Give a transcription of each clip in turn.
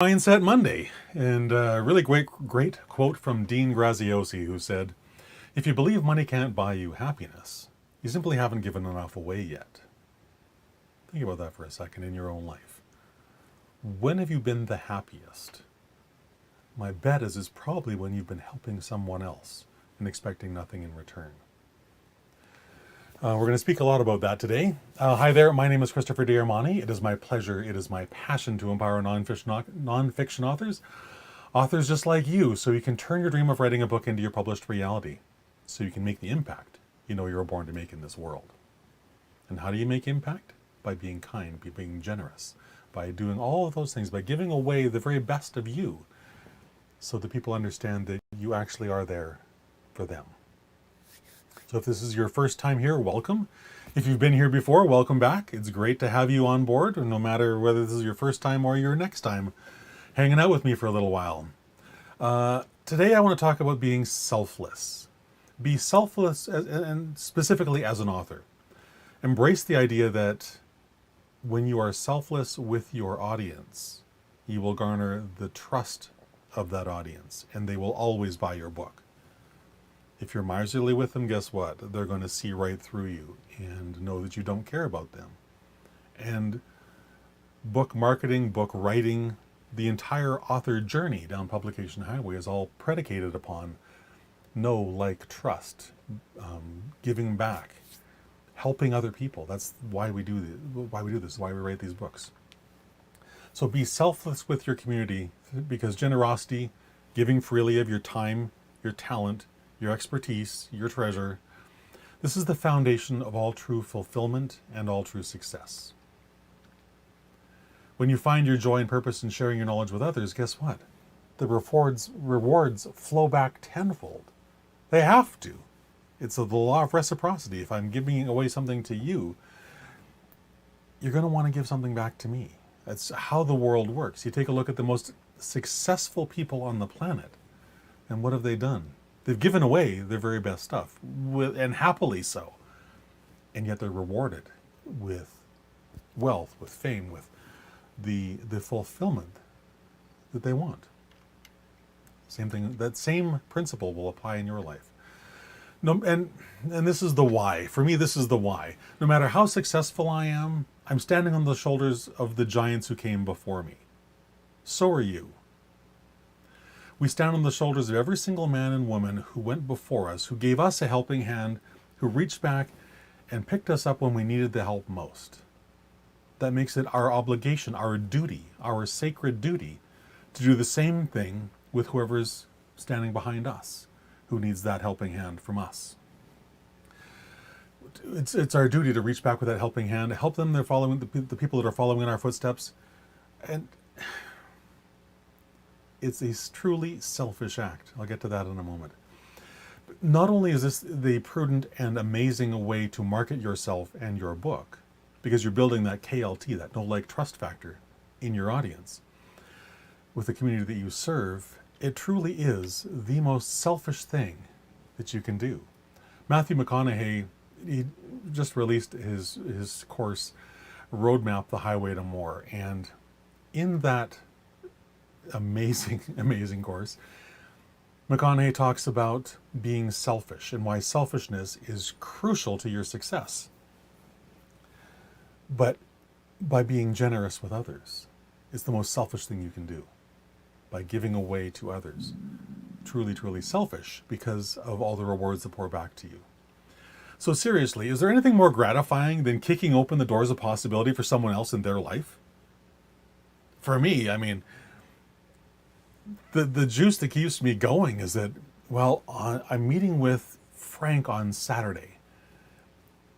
Mindset Monday, and a really great quote from Dean Graziozi, who said, "If you believe money can't buy you happiness, you simply haven't given enough away yet." Think about that for a second in your own life. When have you been the happiest? My bet is probably when you've been helping someone else and expecting nothing in return. We're going to speak a lot about that today. Hi there, my name is Christopher D'Armani. It is my pleasure, it is my passion to empower nonfiction authors just like you, so you can turn your dream of writing a book into your published reality, so you can make the impact you know you were born to make in this world. And how do you make impact? By being kind, by being generous, by doing all of those things, by giving away the very best of you, so that people understand that you actually are there for them. So if this is your first time here, welcome. If you've been here before, welcome back. It's great to have you on board, no matter whether this is your first time or your next time hanging out with me for a little while. Today I want to talk about being selfless. Be selfless, and specifically as an author. Embrace the idea that when you are selfless with your audience, you will garner the trust of that audience, and they will always buy your book. If you're miserly with them, guess what? They're going to see right through you and know that you don't care about them. And book marketing, book writing, the entire author journey down Publication Highway is all predicated upon know, like, trust, giving back, helping other people. That's why we do this, why we write these books. So be selfless with your community, because generosity, giving freely of your time, your talent, your expertise, your treasure, this is the foundation of all true fulfillment and all true success. When you find your joy and purpose in sharing your knowledge with others, guess what? The rewards flow back tenfold. They have to. It's the law of reciprocity. If I'm giving away something to you, you're going to want to give something back to me. That's how the world works. You take a look at the most successful people on the planet, and what have they done? They've given away their very best stuff, and happily so. And yet they're rewarded with wealth, with fame, with the fulfillment that they want. Same thing, that same principle will apply in your life. No, and this is the why. For me, this is the why. No matter how successful I am, I'm standing on the shoulders of the giants who came before me. So are you. We stand on the shoulders of every single man and woman who went before us, who gave us a helping hand, who reached back and picked us up when we needed the help most. That makes it our obligation, our duty, our sacred duty, to do the same thing with whoever's standing behind us, who needs that helping hand from us. It's our duty to reach back with that helping hand, help them. They're following the people that are following in our footsteps, and it's a truly selfish act. I'll get to that in a moment. But not only is this the prudent and amazing way to market yourself and your book, because you're building that KLT, that know, like, trust factor in your audience, with the community that you serve, it truly is the most selfish thing that you can do. Matthew McConaughey, he just released his course, Roadmap: The Highway to More, and in that amazing course, McConaughey talks about being selfish and why selfishness is crucial to your success. But by being generous with others, it's the most selfish thing you can do. By giving away to others. Truly, truly selfish, because of all the rewards that pour back to you. So seriously, is there anything more gratifying than kicking open the doors of possibility for someone else in their life? For me, I mean, the juice that keeps me going is that, well, I'm meeting with Frank on Saturday.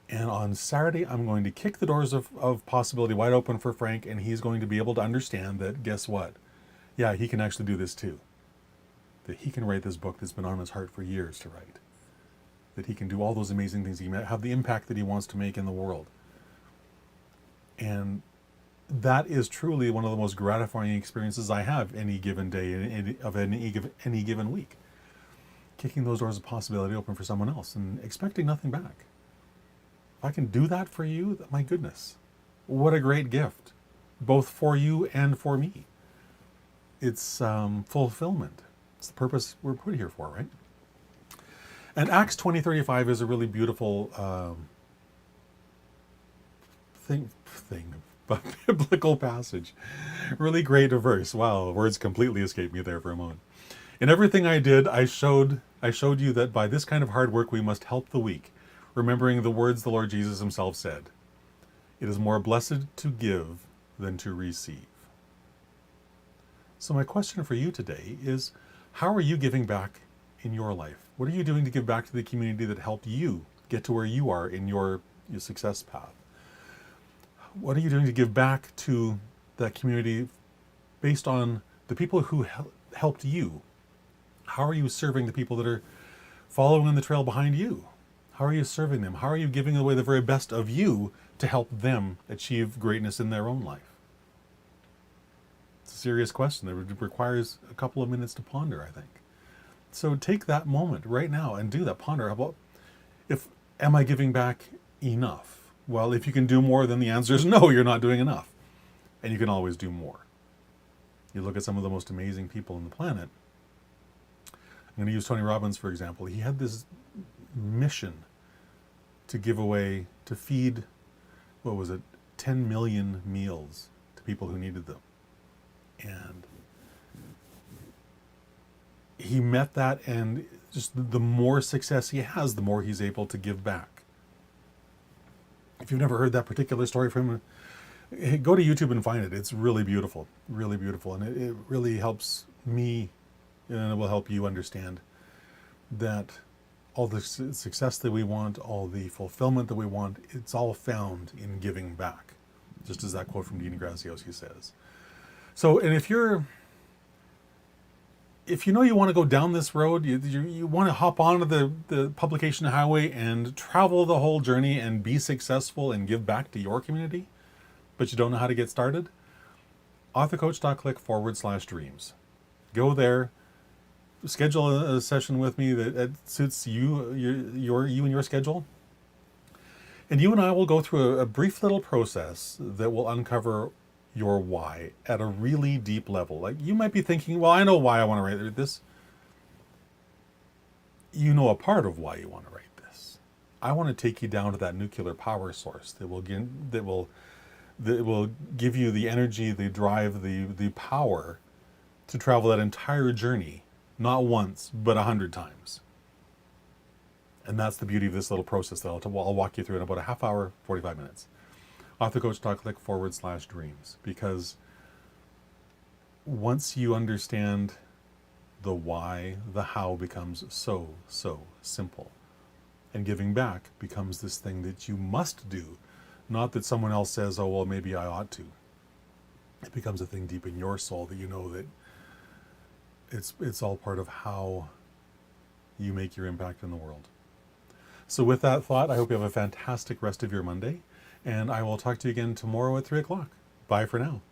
And on Saturday, I'm going to kick the doors of possibility wide open for Frank, and he's going to be able to understand that, guess what? Yeah, he can actually do this too. That he can write this book that's been on his heart for years to write. That he can do all those amazing things. He can have the impact that he wants to make in the world. And that is truly one of the most gratifying experiences I have any given day of any given week. Kicking those doors of possibility open for someone else and expecting nothing back. If I can do that for you, my goodness, what a great gift, both for you and for me. It's fulfillment. It's the purpose we're put here for, right? And Acts 20:35 is a really beautiful biblical passage. Really great verse. Wow, words completely escaped me there for a moment. In everything I did, I showed you that by this kind of hard work we must help the weak, remembering the words the Lord Jesus himself said. It is more blessed to give than to receive. So my question for you today is, how are you giving back in your life? What are you doing to give back to the community that helped you get to where you are in your success path? What are you doing to give back to that community based on the people who helped you? How are you serving the people that are following on the trail behind you? How are you serving them? How are you giving away the very best of you to help them achieve greatness in their own life? It's a serious question that requires a couple of minutes to ponder, I think. So take that moment right now and do that. Ponder about, am I giving back enough? Well, if you can do more, then the answer is no, you're not doing enough. And you can always do more. You look at some of the most amazing people on the planet. I'm going to use Tony Robbins, for example. He had this mission to give away, to feed, 10 million meals to people who needed them. And he met that, and just the more success he has, the more he's able to give back. If you've never heard that particular story from him, go to YouTube and find it. It's really beautiful, and it really helps me, and it will help you understand that all the success that we want, all the fulfillment that we want, it's all found in giving back, just as that quote from Dean Graziozi says. So, and if you know you want to go down this road, you want to hop onto the publication highway and travel the whole journey and be successful and give back to your community, but you don't know how to get started, authorcoach.click/dreams. Go there, schedule a session with me that suits you, you and your schedule. And you and I will go through a brief little process that will uncover your why at a really deep level. Like, you might be thinking, well, I know why I want to write this. You know a part of why you want to write this. I want to take you down to that nuclear power source that will give you the energy, the drive, the power to travel that entire journey, not once, but 100 times. And that's the beauty of this little process that I'll walk you through in about a half hour, 45 minutes. authorcoach.click/dreams. Because once you understand the why, the how becomes so simple. And giving back becomes this thing that you must do. Not that someone else says, oh, well, maybe I ought to. It becomes a thing deep in your soul that you know that it's all part of how you make your impact in the world. So with that thought, I hope you have a fantastic rest of your Monday. And I will talk to you again tomorrow at 3 o'clock. Bye for now.